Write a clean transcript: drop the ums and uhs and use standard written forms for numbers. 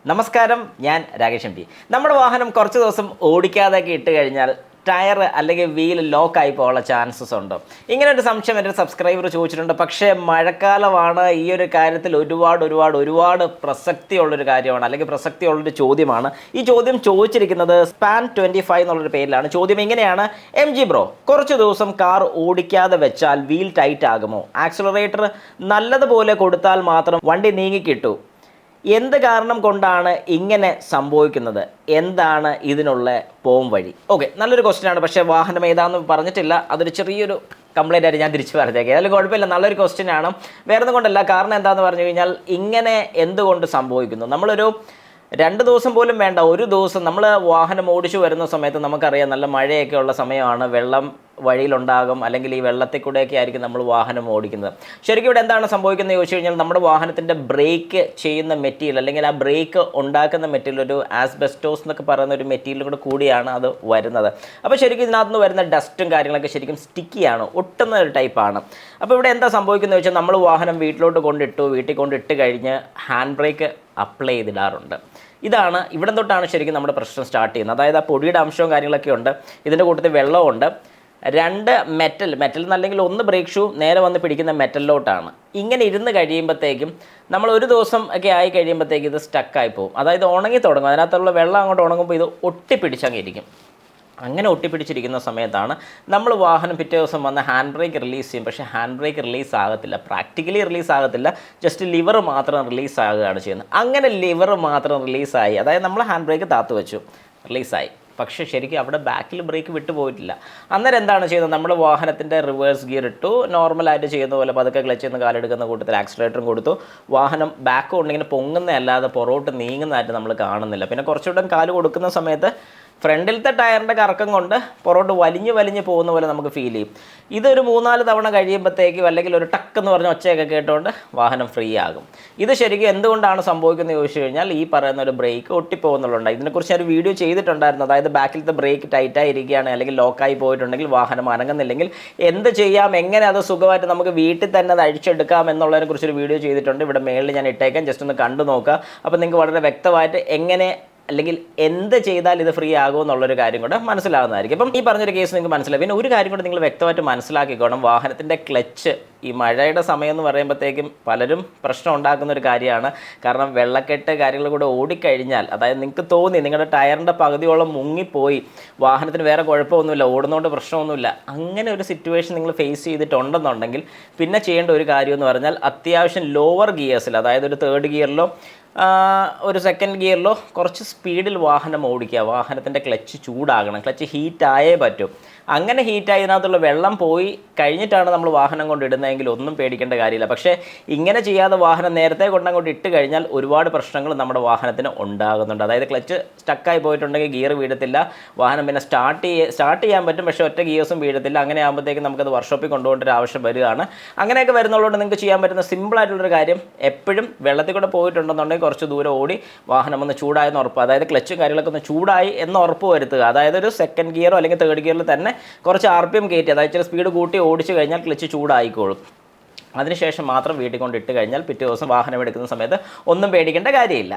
നമസ്കാരം, ഞാൻ Rakesh M P. നമ്മുടെ വാഹനം കുറച്ച് ദിവസം ഓടിക്കാതെയൊക്കെ ഇട്ട് കഴിഞ്ഞാൽ ടയർ അല്ലെങ്കിൽ വീൽ ലോക്കായി പോകാനുള്ള ചാൻസസ് ഉണ്ട്. ഇങ്ങനെ ഒരു സംശയം എൻ്റെ സബ്സ്ക്രൈബർ ചോദിച്ചിട്ടുണ്ട്. പക്ഷേ മഴക്കാലമാണ്, ഈ ഒരു കാര്യത്തിൽ ഒരുപാട് പ്രസക്തിയുള്ളൊരു കാര്യമാണ്, അല്ലെങ്കിൽ പ്രസക്തിയുള്ളൊരു ചോദ്യമാണ്. ഈ ചോദ്യം ചോദിച്ചിരിക്കുന്നത് സ്പാൻ 25 എന്നുള്ളൊരു പേരിലാണ്. ചോദ്യം ഇങ്ങനെയാണ്: എം ജി ബ്രോ, കുറച്ച് ദിവസം കാർ ഓടിക്കാതെ വെച്ചാൽ വീൽ ടൈറ്റ് ആകുമോ? ആക്സിലറേറ്റർ നല്ലതുപോലെ കൊടുത്താൽ മാത്രം വണ്ടി നീങ്ങിക്കിട്ടു. എന്ത് കാരണം കൊണ്ടാണ് ഇങ്ങനെ സംഭവിക്കുന്നത്? എന്താണ് ഇതിനുള്ള പോം വഴി? ഓക്കെ, നല്ലൊരു ക്വസ്റ്റ്യനാണ്. പക്ഷേ വാഹനം ഏതാണെന്ന് പറഞ്ഞിട്ടില്ല. അതൊരു ചെറിയൊരു കംപ്ലൈൻ്റ് ആയിട്ട് ഞാൻ തിരിച്ചു പറഞ്ഞേക്കാം. അതിൽ കുഴപ്പമില്ല, നല്ലൊരു ക്വസ്റ്റ്യനാണ്. വേറെ ഒന്നും കൊണ്ടല്ല. കാരണം എന്താണെന്ന് പറഞ്ഞു കഴിഞ്ഞാൽ, ഇങ്ങനെ എന്തുകൊണ്ട് സംഭവിക്കുന്നു? നമ്മളൊരു 2 ദിവസം പോലും വേണ്ട, ഒരു ദിവസം നമ്മൾ വാഹനം ഓടിച്ചു വരുന്ന സമയത്ത് നമുക്കറിയാം, നല്ല മഴയൊക്കെ ഉള്ള സമയമാണ്, വെള്ളം വഴിയിലുണ്ടാകും, അല്ലെങ്കിൽ ഈ വെള്ളത്തിൽ കൂടെയൊക്കെ ആയിരിക്കും നമ്മൾ വാഹനം ഓടിക്കുന്നത്. ശരിക്കും ഇവിടെ എന്താണ് സംഭവിക്കുന്നത് ചോദിച്ചു കഴിഞ്ഞാൽ, നമ്മുടെ വാഹനത്തിൻ്റെ ബ്രേക്ക് ചെയ്യുന്ന മെറ്റീരിയൽ, അല്ലെങ്കിൽ ആ ബ്രേക്ക് ഉണ്ടാക്കുന്ന മെറ്റീരിയൽ ഒരു ആസ്ബെസ്റ്റോസ് എന്നൊക്കെ പറയുന്ന ഒരു മെറ്റീരിയലും കൂടിയാണ് അത് വരുന്നത്. അപ്പോൾ ശരിക്കും ഇതിനകത്ത് നിന്ന് വരുന്ന ഡസ്റ്റും കാര്യങ്ങളൊക്കെ ശരിക്കും സ്റ്റിക്കിയാണ്, ഒട്ടുന്ന ഒരു ടൈപ്പാണ്. അപ്പോൾ ഇവിടെ എന്താ സംഭവിക്കുന്നത് വെച്ചാൽ, നമ്മൾ വാഹനം വീട്ടിലോട്ട് വീട്ടിൽ കൊണ്ടിട്ട് കഴിഞ്ഞ് ഹാൻഡ് ബ്രേക്ക് അപ്ലൈ ചെയ്തിടാറുണ്ട്. ഇതാണ് ഇവിടെ തൊട്ടാണ് ശരിക്കും നമ്മുടെ പ്രശ്നം സ്റ്റാർട്ട് ചെയ്യുന്നത്. അതായത് ആ പൊടിയുടെ അംശവും കാര്യങ്ങളൊക്കെ ഉണ്ട്, ഇതിൻ്റെ കൂട്ടത്തിൽ വെള്ളമുണ്ട്. 2 മെറ്റൽ എന്നല്ലെങ്കിൽ 1 ബ്രേക്ക് ഷൂ നേരെ വന്ന് പിടിക്കുന്ന മെറ്റലിലോട്ടാണ്. ഇങ്ങനെ ഇരുന്ന് കഴിയുമ്പോഴത്തേക്കും, നമ്മൾ ഒരു ദിവസം ഒക്കെ ആയി കഴിയുമ്പോഴത്തേക്കും ഇത് സ്റ്റക്കായി പോകും. അതായത് ഉണങ്ങി തുടങ്ങും. അതിനകത്തുള്ള വെള്ളം അങ്ങോട്ട് ഉണങ്ങുമ്പോൾ ഇത് ഒട്ടിപ്പിടിച്ചങ്ങ് ഇരിക്കും. അങ്ങനെ ഒട്ടിപ്പിടിച്ചിരിക്കുന്ന സമയത്താണ് നമ്മൾ വാഹനം പിറ്റേ ദിവസം വന്ന് ഹാൻഡ് ബ്രേക്ക് റിലീസ് ചെയ്യും. പക്ഷേ ഹാൻഡ് ബ്രേക്ക് റിലീസ് ആകത്തില്ല, പ്രാക്ടിക്കലി റിലീസ് ആകത്തില്ല. ജസ്റ്റ് ലിവർ മാത്രം റിലീസ് ആകുകയാണ് ചെയ്യുന്നത്. അങ്ങനെ ലിവർ മാത്രം റിലീസായി, അതായത് നമ്മൾ ഹാൻഡ് ബ്രേക്ക് താത്തു വെച്ചു, റിലീസായി. പക്ഷേ ശരിക്കും അവിടെ ബാക്കിൽ ബ്രേക്ക് വിട്ടുപോയിട്ടില്ല. അന്നേരം എന്താണ് ചെയ്യുന്നത്? നമ്മൾ വാഹനത്തിൻ്റെ റിവേഴ്സ് ഗിയർ ഇട്ടു, നോർമലായിട്ട് ചെയ്യുന്ന പോലെ പതുക്കെ ക്ലച്ച് നിന്ന് കാലെടുക്കുന്ന കൂട്ടത്തിൽ ആക്സിലറേറ്ററും കൊടുത്തു. വാഹനം ബാക്ക് കൊണ്ടിങ്ങനെ പൊങ്ങുന്നതല്ലാതെ പുറകോട്ട് നീങ്ങുന്നതായിട്ട് നമ്മൾ കാണുന്നില്ല. പിന്നെ കുറച്ചുകൂടെ കാല് കൊടുക്കുന്ന സമയത്ത് ഫ്രണ്ടിലത്തെ ടയറിൻ്റെ കറക്കം കൊണ്ട് പുറകോട്ട് വലിഞ്ഞ് പോകുന്ന പോലെ നമുക്ക് ഫീൽ ചെയ്യും. ഇതൊരു 3-4 തവണ കഴിയുമ്പോഴത്തേക്കും, അല്ലെങ്കിൽ ഒരു ടക്കെന്ന് പറഞ്ഞ ഒച്ചയൊക്കെ കേട്ടുകൊണ്ട് വാഹനം ഫ്രീ ആകും. ഇത് ശരിക്കും എന്തുകൊണ്ടാണ് സംഭവിക്കുന്നത് ചോദിച്ചു കഴിഞ്ഞാൽ, ഈ പറയുന്ന ഒരു ബ്രേക്ക് ഒട്ടിപ്പോകുന്നുണ്ട്. ഇതിനെക്കുറിച്ച് ഒരു വീഡിയോ ചെയ്തിട്ടുണ്ടായിരുന്നു. അതായത് ബാക്കിലത്തെ ബ്രേക്ക് ടൈറ്റായി ഇരിക്കുകയാണ്, അല്ലെങ്കിൽ ലോക്കായി പോയിട്ടുണ്ടെങ്കിൽ, വാഹനം അനങ്ങുന്നില്ലെങ്കിൽ എന്ത് ചെയ്യാം, എങ്ങനെ അത് സുഖമായിട്ട് നമുക്ക് വീട്ടിൽ തന്നെ അത് അഴിച്ചെടുക്കാം എന്നുള്ളതിനെ കുറിച്ചൊരു വീഡിയോ ചെയ്തിട്ടുണ്ട്. ഇവിടെ മേളിൽ ഞാൻ ഇട്ടേക്കാം, ജസ്റ്റ് ഒന്ന് കണ്ടു നോക്കുക. അപ്പോൾ നിങ്ങൾക്ക് വളരെ വ്യക്തമായിട്ട് എങ്ങനെ, അല്ലെങ്കിൽ എന്ത് ചെയ്താൽ ഇത് ഫ്രീ ആകുമോ എന്നുള്ളൊരു കാര്യം കൂടെ മനസ്സിലാകുന്നതായിരിക്കും. അപ്പം ഈ പറഞ്ഞൊരു കേസ് നിങ്ങൾക്ക് മനസ്സിലാവും. പിന്നെ ഒരു കാര്യം കൂടെ നിങ്ങൾ വ്യക്തമായിട്ട് മനസ്സിലാക്കിക്കോണം. വാഹനത്തിൻ്റെ ക്ലച്ച് ഈ മഴയുടെ സമയം എന്ന് പറയുമ്പോഴത്തേക്കും പലരും പ്രശ്നം ഉണ്ടാക്കുന്ന ഒരു കാര്യമാണ്. കാരണം വെള്ളക്കെട്ട് കാര്യങ്ങൾ കൂടെ ഓടിക്കഴിഞ്ഞാൽ, അതായത് നിങ്ങൾക്ക് തോന്നി നിങ്ങളുടെ ടയറിൻ്റെ പകുതിയോളം മുങ്ങിപ്പോയി, വാഹനത്തിന് വേറെ കുഴപ്പമൊന്നുമില്ല, ഓടുന്നതുകൊണ്ട് പ്രശ്നമൊന്നുമില്ല, അങ്ങനെ ഒരു സിറ്റുവേഷൻ നിങ്ങൾ ഫേസ് ചെയ്തിട്ടുണ്ടെന്നുണ്ടെങ്കിൽ പിന്നെ ചെയ്യേണ്ട ഒരു കാര്യം എന്ന് പറഞ്ഞാൽ, അത്യാവശ്യം ലോവർ ഗിയേഴ്സിൽ, അതായത് ഒരു 3rd ഗിയറിലോ ഒരു 2nd ഗിയറിലോ കുറച്ച് സ്പീഡിൽ വാഹനം ഓടിക്കുക. വാഹനത്തിൻ്റെ ക്ലച്ച് ചൂടാകണം, ക്ലച്ച് ഹീറ്റായേ പറ്റൂ. അങ്ങനെ ഹീറ്റായി ഇതിനകത്തുള്ള വെള്ളം പോയി കഴിഞ്ഞിട്ടാണ് നമ്മൾ വാഹനം കൊണ്ടിടുന്നതെങ്കിൽ ഒന്നും പേടിക്കേണ്ട കാര്യമില്ല. പക്ഷേ ഇങ്ങനെ ചെയ്യാതെ വാഹനം നേരത്തെ കൊണ്ടങ്ങോട്ട് ഇട്ട് കഴിഞ്ഞാൽ ഒരുപാട് പ്രശ്നങ്ങൾ നമ്മുടെ വാഹനത്തിന് ഉണ്ടാകുന്നുണ്ട്. അതായത് ക്ലച്ച് സ്റ്റക്കായി പോയിട്ടുണ്ടെങ്കിൽ ഗിയർ വീഴത്തില്ല, വാഹനം പിന്നെ സ്റ്റാർട്ട് ചെയ്യാൻ പറ്റും, പക്ഷേ ഒറ്റ ഗിയേഴ്സും വീഴത്തില്ല. അങ്ങനെ ആകുമ്പോഴത്തേക്കും നമുക്കത് വർക്ക്ഷോപ്പിൽ കൊണ്ടുപോകേണ്ട ഒരു ആവശ്യം വരികയാണ്. അങ്ങനെയൊക്കെ വരുന്നതുകൊണ്ട് നിങ്ങൾക്ക് ചെയ്യാൻ പറ്റുന്ന സിമ്പിളായിട്ടുള്ളൊരു കാര്യം, എപ്പോഴും വെള്ളത്തിൽ കൂടെ പോയിട്ടുണ്ടെന്നുണ്ടെങ്കിൽ കുറച്ച് ദൂരം ഓടി വാഹനം ഒന്ന് ചൂടായെന്ന് ഉറപ്പ്, അതായത് ക്ലച്ചും കാര്യങ്ങളൊക്കെ ഒന്ന് ചൂടായി എന്ന് ഉറപ്പ് വരുത്തുക. അതായത് ഒരു 2nd ഗിയറോ അല്ലെങ്കിൽ 3rd ഗിയറിൽ തന്നെ കുറച്ച് RPM കയറ്റി, അതായത് ഇച്ചിരി സ്പീഡ് കൂട്ടി ഓടിച്ചു കഴിഞ്ഞാൽ ക്ലച്ച് ചൂടായിക്കോളും. അതിനുശേഷം മാത്രം വീട്ടിൽ കൊണ്ടിട്ട് കഴിഞ്ഞാൽ പിറ്റേ ദിവസം വാഹനം എടുക്കുന്ന സമയത്ത് ഒന്നും പേടിക്കേണ്ട കാര്യമില്ല.